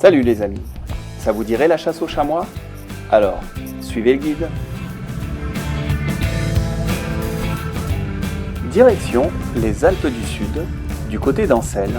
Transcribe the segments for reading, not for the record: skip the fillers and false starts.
Salut les amis, ça vous dirait la chasse aux chamois? Alors, suivez le guide. Direction les Alpes du Sud, du côté d'Ansel,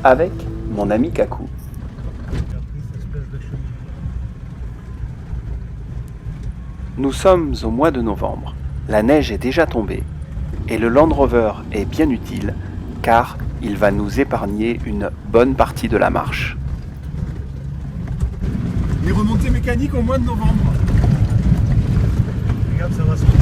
avec mon ami Kakou. Nous sommes au mois de novembre, la neige est déjà tombée et le Land Rover est bien utile car il va nous épargner une bonne partie de la marche. Les remontées mécaniques au mois de novembre. Regarde, ça va sauter.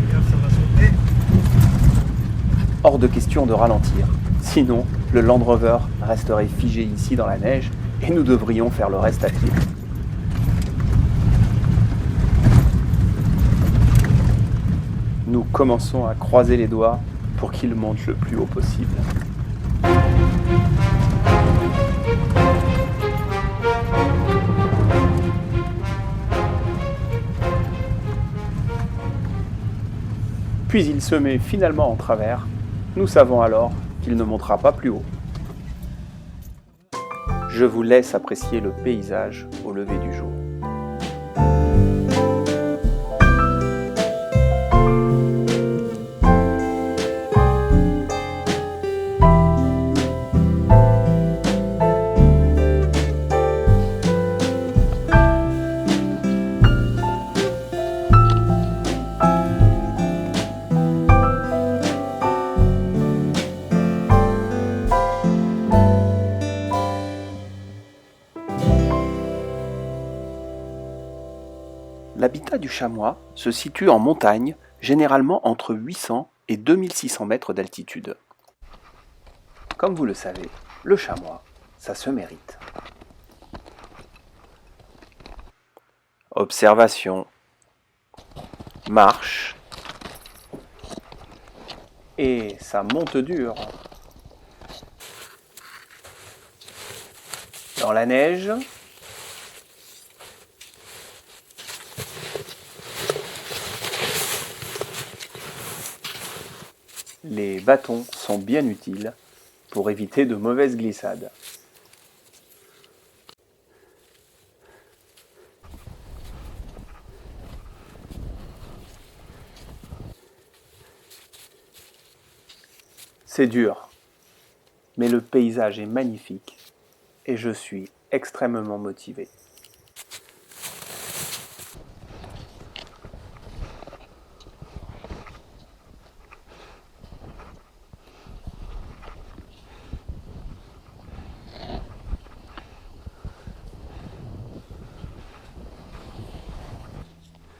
Regarde, ça va sauter. Hors de question de ralentir, sinon le Land Rover resterait figé ici dans la neige et nous devrions faire le reste à pied. Nous commençons à croiser les doigts pour qu'il monte le plus haut possible. Puis il se met finalement en travers. Nous savons alors qu'il ne montera pas plus haut. Je vous laisse apprécier le paysage au lever du jour. L'habitat du chamois se situe en montagne, généralement entre 800 et 2600 mètres d'altitude. Comme vous le savez, le chamois, ça se mérite. Observation, marche, et ça monte dur. Dans la neige, les bâtons sont bien utiles pour éviter de mauvaises glissades. C'est dur, mais le paysage est magnifique et je suis extrêmement motivé.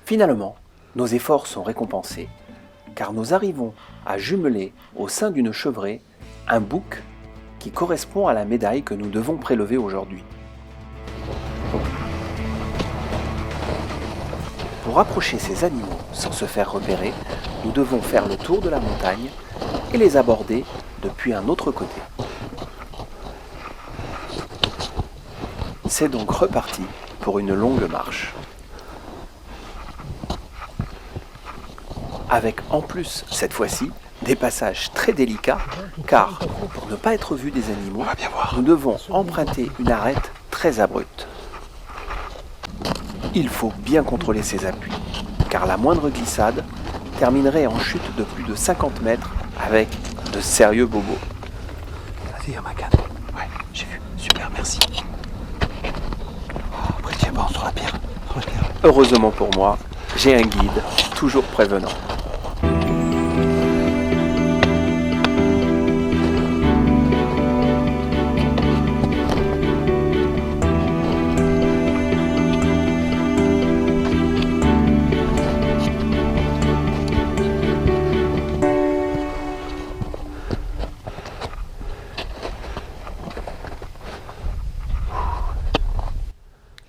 Finalement, nos efforts sont récompensés, car nous arrivons à jumeler au sein d'une chevrée un bouc qui correspond à la médaille que nous devons prélever aujourd'hui. Pour approcher ces animaux sans se faire repérer, nous devons faire le tour de la montagne et les aborder depuis un autre côté. C'est donc reparti pour une longue marche. Avec en plus, cette fois-ci, des passages très délicats, car pour ne pas être vu des animaux, nous devons emprunter une arête très abrupte. Il faut bien contrôler ses appuis, car la moindre glissade terminerait en chute de plus de 50 mètres avec de sérieux bobos. Vas-y, Amakan. Ouais, j'ai vu. Super, merci. Oh, après, tiens, bon, sur la pierre. Heureusement pour moi, j'ai un guide toujours prévenant.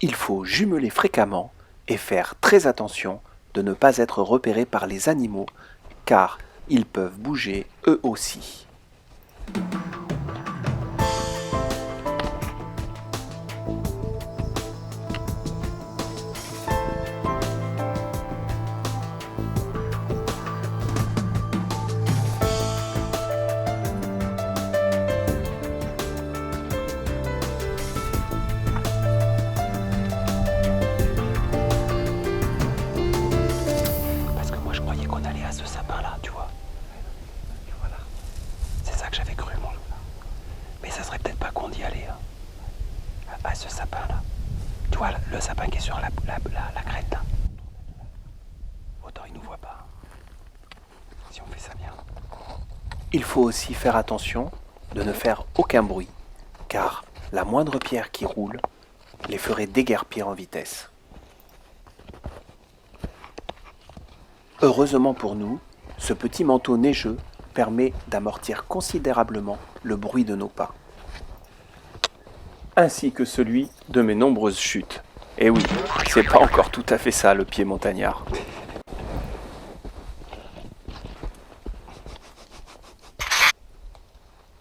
Il faut jumeler fréquemment et faire très attention de ne pas être repéré par les animaux, car ils peuvent bouger eux aussi. Il faut aussi faire attention de ne faire aucun bruit, car la moindre pierre qui roule les ferait déguerpir en vitesse. Heureusement pour nous, ce petit manteau neigeux permet d'amortir considérablement le bruit de nos pas. Ainsi que celui de mes nombreuses chutes. Et oui, c'est pas encore tout à fait ça le pied montagnard.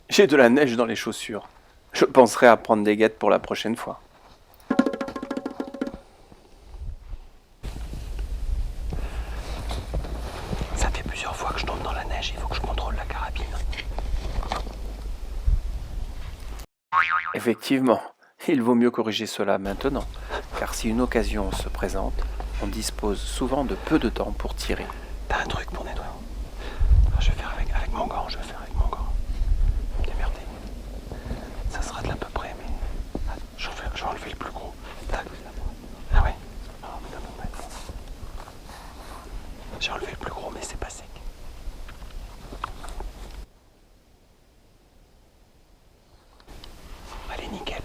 J'ai de la neige dans les chaussures. Je penserai à prendre des guêtres pour la prochaine fois. Ça fait plusieurs fois que je tombe dans la neige, il faut que je contrôle la carabine. Effectivement, il vaut mieux corriger cela maintenant, car si une occasion se présente, on dispose souvent de peu de temps pour tirer. T'as un truc pour nettoyer? Je vais faire avec mon gant, je vais faire avec mon gant. Démerdez. Ça sera de l'à peu près, mais... Je vais enlever le plus gros. Tac. Ah ouais. J'ai enlevé le plus gros, mais c'est pas sec. Allez, nickel.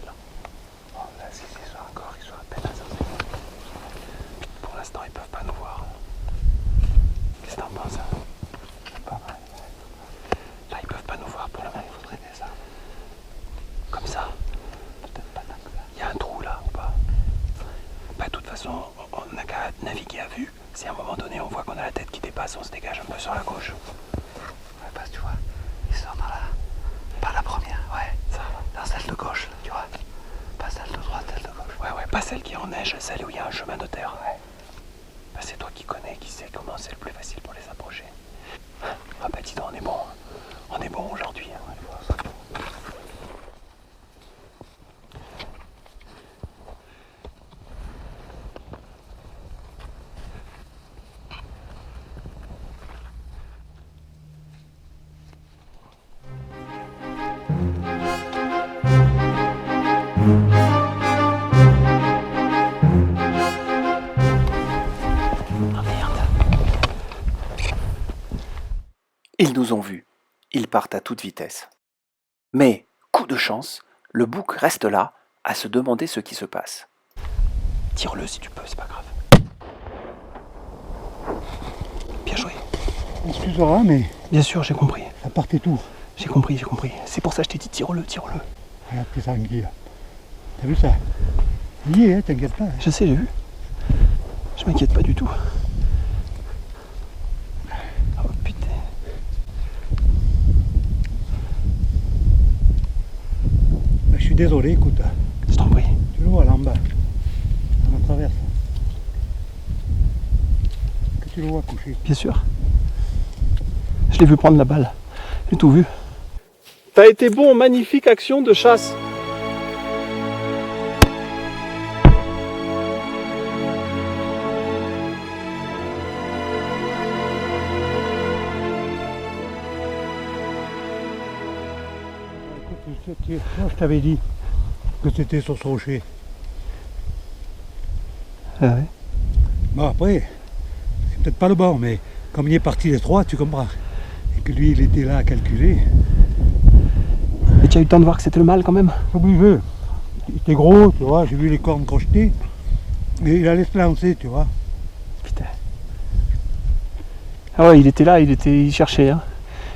Bon, là, si c'est sur un corps, ils sont à peine à 150. Pour l'instant, ils peuvent pas nous voir. Qu'est-ce que t'en penses, hein? Pas mal. Là, ils peuvent pas nous voir pour le moment, il faudrait des armes. Comme ça. Peut-être pas là. Il y a un trou là ou pas? Bah, de toute façon, on n'a qu'à naviguer à vue. Si à un moment donné on voit qu'on a la tête qui dépasse, on se dégage un peu sur la gauche. Ouais, parce que tu vois, ils sont dans la... Pas la première, ouais. Ça, dans celle de gauche, là, tu vois. Pas celle de droite, celle de gauche. Ouais, pas celle qui est en neige, celle où il y a un chemin de terre. Ouais. Bah, c'est toi qui connais, qui sais comment c'est le plus facile pour les approcher. Ah bah dis donc, on est bon. On est bon aujourd'hui. Hein. Ils nous ont vus. Ils partent à toute vitesse. Mais, coup de chance, le bouc reste là, à se demander ce qui se passe. Tire-le si tu peux, c'est pas grave. Bien joué. Excuse-moi, mais Bien sûr, j'ai compris. ça partait tout. J'ai compris. C'est pour ça que je t'ai dit tire-le. Regarde tes sangliers. T'as vu ça? Il y est, hein, t'inquiète pas. Je sais, j'ai vu. Je m'inquiète pas du tout. Oh putain. Ben, je suis désolé, écoute. Je t'en prie. Tu le vois là en bas. On la traverse. Que tu le vois coucher. Bien sûr. Je l'ai vu prendre la balle. J'ai tout vu. T'as été bon, magnifique action de chasse. Écoute, moi je t'avais dit que c'était sur ce rocher. Ah ouais. Bon après, c'est peut-être pas le bon, mais comme il est parti les trois, tu comprends. Et que lui il était là à calculer. Et tu as eu le temps de voir que c'était le mâle quand même? Obligé. Il était gros, tu vois, j'ai vu les cornes crocheter. Mais il allait se lancer, tu vois. Putain. Ah ouais, il était là, il cherchait. Hein.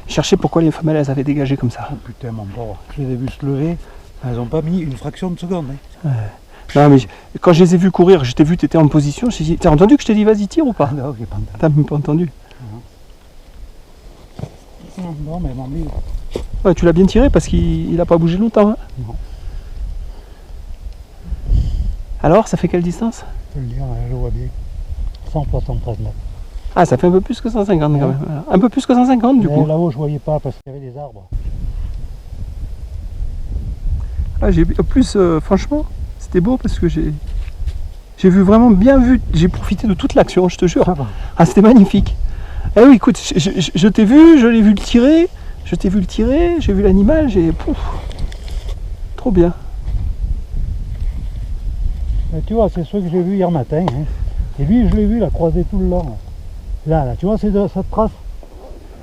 Il cherchait pourquoi les femelles elles avaient dégagé comme ça. Oh putain mon pauvre, je les ai vus se lever, elles n'ont pas mis une fraction de seconde. Hein. Non mais quand je les ai vus courir, je t'ai vu, t'étais en position, je t'ai dit, t'as entendu que je t'ai dit vas-y tire ou pas? Non, j'ai pas entendu. T'as même pas entendu? Non, mais mon livre. Ouais, tu l'as bien tiré parce qu'il a pas bougé longtemps. Hein. Non. Alors, ça fait quelle distance? Je peux le dire, je le vois bien. 173 mètres. Ah, ça fait un peu plus que 150 quand même. Voilà. Un peu plus que 150 du Mais coup. là-haut, je voyais pas parce qu'il y avait des arbres. Ah, plus, franchement, c'était beau parce que j'ai vu vraiment bien vu. J'ai profité de toute l'action, je te jure. Ça va. Ah, c'était magnifique. Eh oui, écoute, je t'ai vu, je l'ai vu le tirer. Je t'ai vu le tirer, j'ai vu l'animal, trop bien. Mais tu vois, c'est ceux que j'ai vus hier matin. Hein. Et lui, je l'ai vu, il a croisé tout le long. Là, tu vois, c'est de cette trace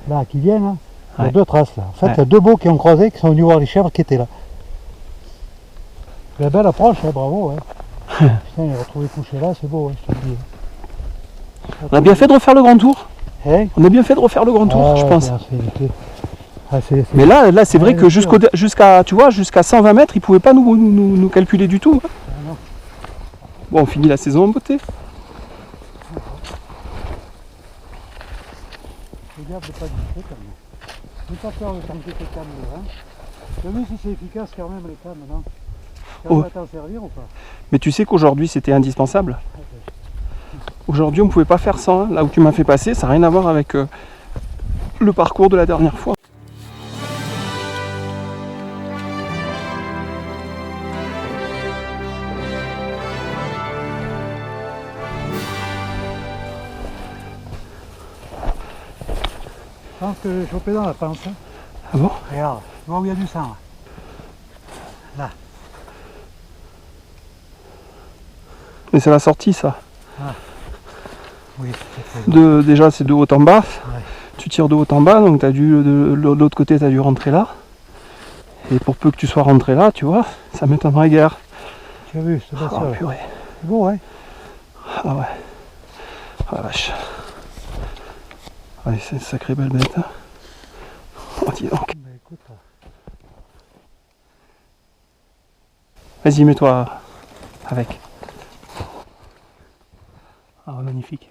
là qui vient là. Il y a Ouais. 2 traces là. En fait, Ouais. il y a 2 veaux qui ont croisé, qui sont venus voir les chèvres qui étaient là. La belle approche, hein, bravo. Hein. Putain, il est retrouvé couché là, c'est beau, hein, je te le dis. On a bien fait de refaire le grand tour. Hein. On a bien fait de refaire le grand tour, Ah, je ouais, pense. bien fait. Ah, c'est- Mais là c'est vrai Ouais, que bien sûr. jusqu'à tu vois, jusqu'à 120 mètres, ils pouvaient pas nous calculer du tout. non. Bon, on finit la saison en beauté. Regarde de pas discuter quand même. N'aie pas peur de tenter tes cannes là. Hein. Tu as vu si c'est efficace quand même les cannes, non? Tu Oh. vas t'en servir ou pas? Mais tu sais qu'aujourd'hui c'était indispensable. Aujourd'hui on pouvait pas faire sans. Hein. Là où tu m'as fait passer, ça n'a rien à voir avec le parcours de la dernière fois. Je pense que j'ai chopé dans la panse. Hein. Ah bon? Regarde, tu vois où il y a du sang là. Là. Mais c'est la sortie ça. Oui, c'est très Déjà c'est de haut en bas. Ouais. Tu tires de haut en bas, donc de l'autre côté tu as dû rentrer là. Et pour peu que tu sois rentré là, tu vois, ça m'étonnerait guère. Tu as vu, c'est pas Oh ça. purée. C'est beau, hein? Ah ouais. Ah la vache. Ouais, c'est une sacrée belle bête. Hein. Oh dis donc. Bah écoute, Vas-y, mets-toi avec. Ah magnifique.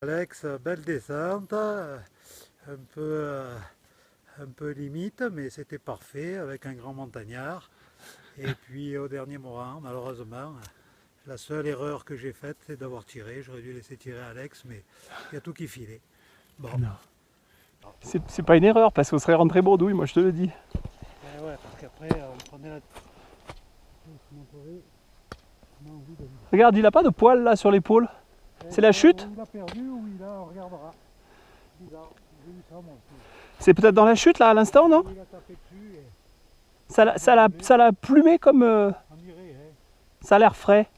Alex, belle descente, un peu limite, mais c'était parfait avec un grand montagnard. Et puis au dernier moment, malheureusement, la seule erreur que j'ai faite, c'est d'avoir tiré. J'aurais dû laisser tirer Alex, mais il y a tout qui filait. Bon. Non. C'est pas une erreur parce qu'on serait rentré bredouille, moi je te le dis. Ouais, parce qu'après, on prenait la... Regarde, il a pas de poils là sur l'épaule. C'est la chute? Il a perdu ou il a, on regardera. Bizarre, j'ai vu ça moi aussi. C'est peut-être dans la chute là à l'instant, non? Il a tapé dessus et Ça l'a plumé comme... on dirait, hein. ça a l'air frais.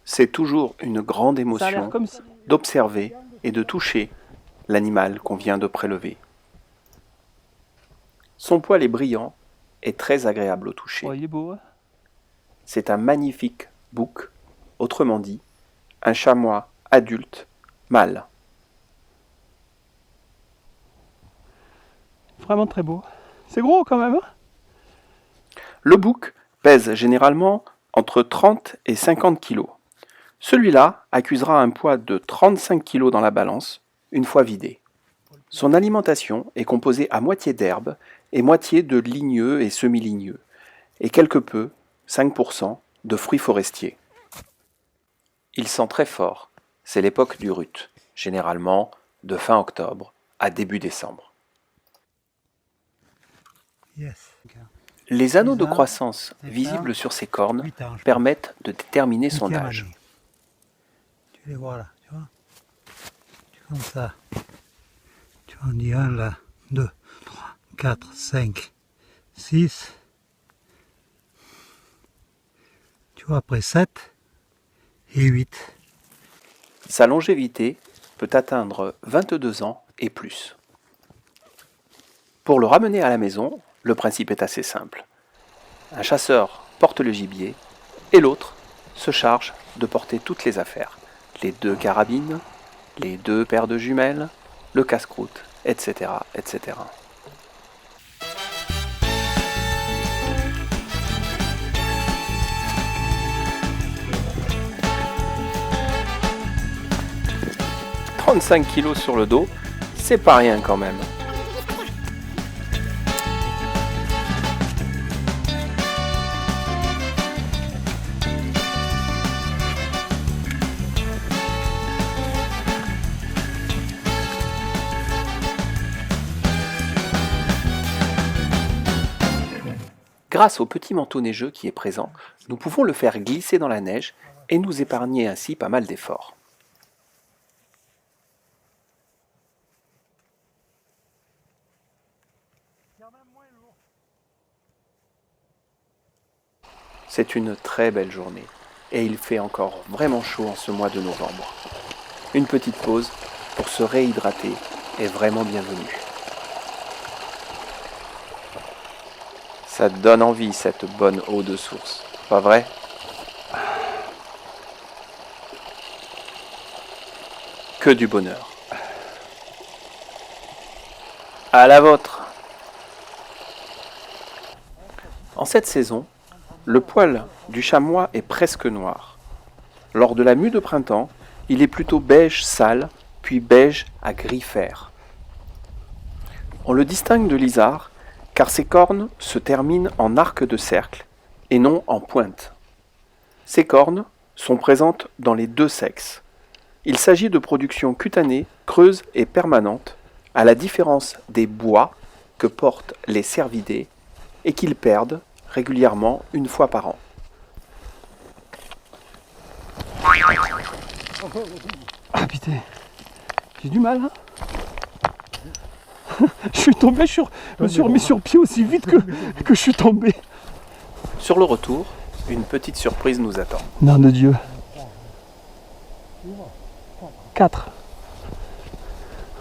C'est toujours une grande Ça a émotion l'air comme si... d'observer et de toucher l'animal qu'on vient de prélever. Son poil est brillant et très agréable au toucher. Oh, il est beau, hein. C'est un magnifique bouc, autrement dit, un chamois adulte mâle. Vraiment très beau. C'est gros quand même, hein. Le bouc pèse généralement entre 30 et 50 kg. Celui-là accusera un poids de 35 kg dans la balance une fois vidé. Son alimentation est composée à moitié d'herbe et moitié de ligneux et semi-ligneux, et quelque peu, 5%, de fruits forestiers. Il sent très fort, c'est l'époque du rut, généralement de fin octobre à début décembre. Yes. Les anneaux de 10 ans, croissance c'est ça. visibles sur ses cornes 8 ans, je pense. permettent de déterminer son Huitième âge. année. Tu les vois là, tu vois? Tu comme ça. Tu en dis 1 là, 2, 3, 4, 5, 6. Tu vois, après 7 et 8. Sa longévité peut atteindre 22 ans et plus. Pour le ramener à la maison, le principe est assez simple. Un chasseur porte le gibier et l'autre se charge de porter toutes les affaires. Les 2 carabines, les 2 paires de jumelles, le casse-croûte, etc., etc. « 35 kilos sur le dos, c'est pas rien quand même. » Grâce au petit manteau neigeux qui est présent, nous pouvons le faire glisser dans la neige et nous épargner ainsi pas mal d'efforts. C'est une très belle journée et il fait encore vraiment chaud en ce mois de novembre. Une petite pause pour se réhydrater est vraiment bienvenue. Ça te donne envie cette bonne eau de source, pas vrai ? Que du bonheur. À la vôtre. En cette saison, le poil du chamois est presque noir. Lors de la mue de printemps, il est plutôt beige sale, puis beige à gris fer. On le distingue de l'isard car ses cornes se terminent en arc de cercle et non en pointe. Ces cornes sont présentes dans les deux sexes. Il s'agit de productions cutanées, creuses et permanentes, à la différence des bois que portent les cervidés et qu'ils perdent régulièrement une fois par an. Ah putain, j'ai du mal, hein. Je suis tombé, je me suis remis sur pied aussi vite que je suis tombé. Sur le retour, une petite surprise nous attend. Nom de Dieu. 4.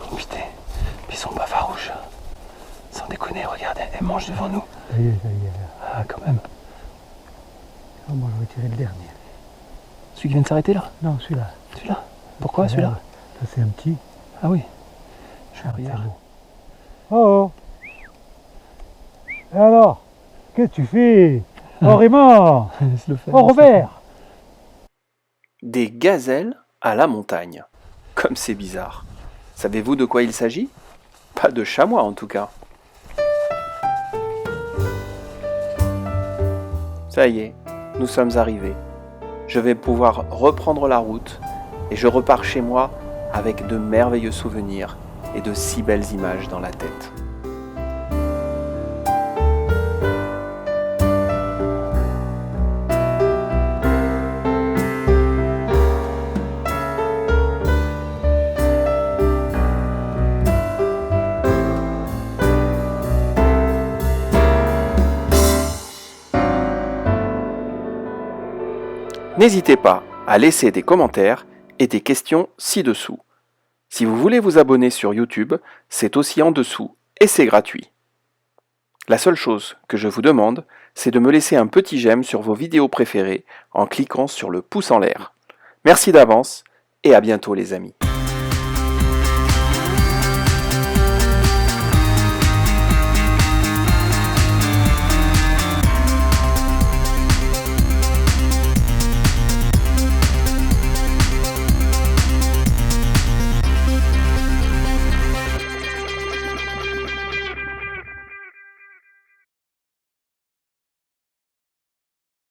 Oh putain, ils sont pas farouches. Sans déconner, regarde, elles mangent devant nous. Ça y est. Ah, quand même. Ah, moi, je vais tirer le dernier. Celui qui vient de s'arrêter là? Non, celui-là. Celui-là? Pourquoi celui-là? Ça, c'est un petit. Ah oui. Je Ah, regarde. c'est beau. Oh. Et alors, qu'est-ce que tu fais? Oh, Raymond. Laisse-le faire. Oh, Robert. Des gazelles à la montagne. Comme c'est bizarre. Savez-vous de quoi il s'agit ? Pas de chamois en tout cas. Ça y est, nous sommes arrivés. Je vais pouvoir reprendre la route et je repars chez moi avec de merveilleux souvenirs et de si belles images dans la tête. N'hésitez pas à laisser des commentaires et des questions ci-dessous. Si vous voulez vous abonner sur YouTube, c'est aussi en dessous et c'est gratuit. La seule chose que je vous demande, c'est de me laisser un petit j'aime sur vos vidéos préférées en cliquant sur le pouce en l'air. Merci d'avance et à bientôt les amis.